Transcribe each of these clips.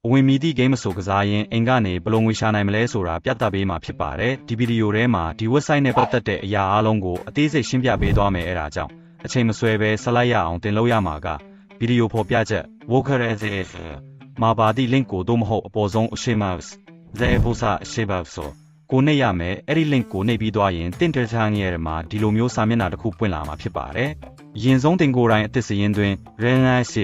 အဝင်မီသည့်ဂိမ်းမဆိုကစားရင်အိမ်ကနေဘယ်လိုငွေရှာနိုင်မလဲဆိုတာပြသပေးမှာဖြစ်ပါတယ်ဒီဗီဒီယိုထဲမှာဒီ website နဲ့ပတ်သက်တဲ့အရာအလုံးကိုအသေးစိတ်ရှင်းပြပေးသွားမယ်အဲ့ဒါကြောင့်အချိန်မဆွဲဘဲဆက်လိုက်ရအောင်တင်လို့ရမှာကဗီဒီယိုဖော်ပြချက် Walker SAF မှာပါသည့် link ကိုသို့မဟုတ်အပေါ်ဆုံးအရှိမ ZFOSA အရှိပါဆိုကိုနှိပ်ရမယ်အဲ့ဒီ link ကိုနှိပ်ပြီးသွားရင်တင့်တယ်ထားငယ်ရမှာဒီလိုမျိုးစာမျက်နှာတစ်ခုပွင့်လာမှာဖြစ်ပါတယ်အရင်ဆုံးတင်ကိုယ်တိုင်အသစ်စရင်တွင် Relance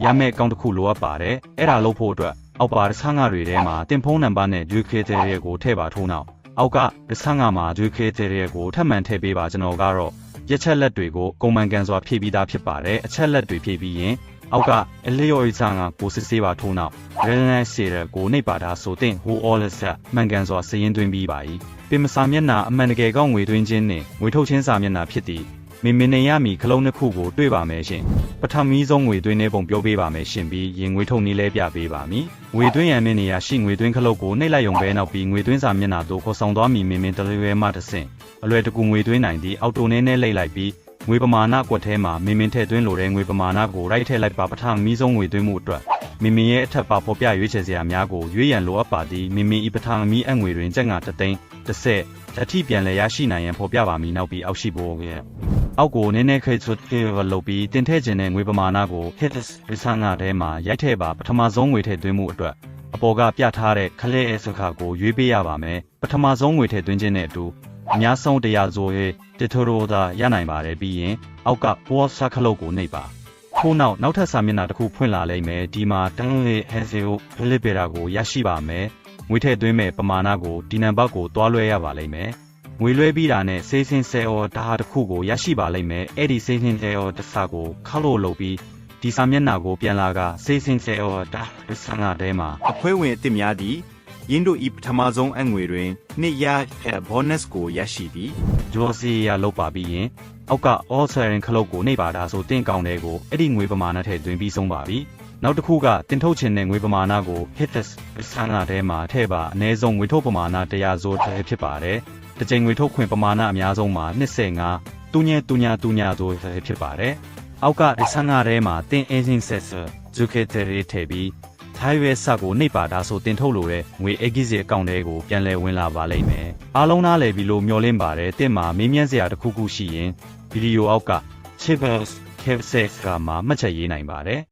ရမယ့်အကောင့်တစ်ခုလိုအပ်ပါတယ်အဲ့ဒါလုပ်ဖို့အတွက်အောက်ပါဆန်းငါတွေထဲမှာတင်ဖုန်းနံပါတ်နဲ့ criteria ကိုထည့်ပါထိုးနောက်အောက်ကဆန်းငါမှာ criteria ကိုထပ်မံထည့်ပေးပါကျွန်တော်ကတော့ရက်ချက်လက်တွေကိုကုန်မှန်ကန်စွာဖြည့်ပြီးသားဖြစ်ပါတယ်အချက်လက်တွေဖြည့်ပြီးရင်အောက်ကအလျော်ဆန်းငါကိုစစ်ဆေးပါထိုးနောက် Relance ကိုနှိပ်ပါတာဆိုတင် whole all set မှန်ကန်စွာစရင်သွင်းပြီးပါ၏ပင်မစာမျက်နှာအမှန်တကယ်ကောင်းငွေသွင်းခြင်းနဲ့ငွေထုတ်ခြင်းစာမျက်နှာဖြစ်သည်မင်းနေရမီခလုံးတစ်ခုကိုတွေ့ပါမယ်ရှင်ပထမဆုံးငွေသွင်းတဲ့ပုံပြောပေးပါမယ်ရှင်ပြီးရင်ငွေထုတ်နည်းလဲပြပေးပါမည်ငွေသွင်းရမယ့်နေရာရှိငွေသွင်းခလုတ်ကိုနှိပ်လိုက်ရုံပဲနောက်ပြီးငွေသွင်းစာမျက်နှာသို့ခေါ်ဆောင်သွားမည်မင်းတလွယ်မှတစ်ဆင့်အလွယ်တကူငွေသွင်းနိုင်သည့်အော်တိုနဲ့လိမ့်လိုက်ပြီးငွေပမာဏကွက်ထဲမှာမင်းထည့်သွင်းလိုတဲ့ငွေပမာဏကိုရိုက်ထည့်လိုက်ပါပထမဆုံးငွေသွင်းမှုအတွက်မင်းရဲ့အထက်ပါဖော်ပြရွေးချယ်စရာများကိုရွေးရန်လိုအပ်ပါသည်မင်းဤပထမအငွေတွင်ကျပ်ငါ3သိန်း30အထိပြန်လည်ရရှိနိုင်ရန်ဖော်ပြပါမည်နောက်ပြီးအောက်ရှိဖို့ရဲ့အောက်ကိုနည်းနည်းခေတ်ဆွတ်လုပ်ပြီးတင်ထည့်ခြင်းနဲ့ငွေပမာဏကို hits ဆန်းငါထဲမှာရိုက်ထည့်ပါပထမဆုံးငွေထည့်သွင်းမှုအတွက်အပေါ်ကပြထားတဲ့ခလဲစခါကိုရွေးပေးရပါမယ်ပထမဆုံးငွေထည့်သွင်းခြင်းနဲ့အတူအများဆုံးတရားဆိုရဲ့တထရိုသာရနိုင်ပါတယ်ပြီးရင်အောက်ကပေါ်ဆာခလုတ်ကိုနှိပ်ပါထို့နောက်ထပ်စာမျက်နှာတစ်ခုဖွင့်လာလိမ့်မယ်ဒီမှာတန်းလေးဟန်စီကိုဖိလစ်ပေရာကိုရရှိပါမယ်ငွေထည့်သွင်းမဲ့ပမာဏကိုဒီနံပါတ်ကိုတွားလွှဲရပါလိမ့်မယ်ငွေလွှဲပြီးတာနဲ့စေးစင်းဆဲအော်ဒါဟာတစ်ခုကိုရရှိပါလိမ့်မယ်အဲ့ဒီစေးစင်းဆဲအော်တစ်စာကိုခါလို့လုပ်ပြီးဒီစာမျက်နှာကိုပြန်လာကစေးစင်းဆဲအော်ဒါဆန်းလာတဲ့မှာအဖွဲဝင်အစ်စ်များသည်ရင်းတို့ဤပထမဆုံးအငွေတွင်နှစ်ရbonus ကိုရရှိသည်ဂျော်စီယာလောက်ပါပြီးရင်အောက်က all siren ခလုတ်ကိုနှိပ်ပါတာဆိုတင့်ကောင်းတဲ့ကိုအဲ့ဒီငွေပမာဏထည့်သွင်းပြီးဆုံးပါပြီနောက်တစ်ခုကတင်ထုတ်ခြင်းနဲ့ငွေပမာဏကို hits ဆန်းလာထဲမှာထည့်ပါအနည်းဆုံးငွေထုတ်ပမာဏ100ဆိုထည့်ဖြစ်ပါတယ်တစ်ချိန်ငွေထုတ်ခွင့်ပမာဏအများဆုံးမှာ25တူညဆိုဖြစ်ပါတယ်အောက်ကဆန်းလာထဲမှာတင် engine sensor zuccheri ထည့်ပြီးထိုင်ရဲစကိုနှိပ်ပါတာဆိုတင်ထုတ်လို့တဲ့ငွေ exit အကောင့်တွေကိုပြန်လည်ဝင်လာပါလိမ့်မယ်အားလုံးနားလည်ပြီးလို့မျှော်လင့်ပါတယ်တင်မှာမေးမြန်းစရာတစ်ခုခုရှိရင်ဗီဒီယိုအောက်က Chivers Caves ကမှမှတ်ချက်ရေးနိုင်ပါတယ်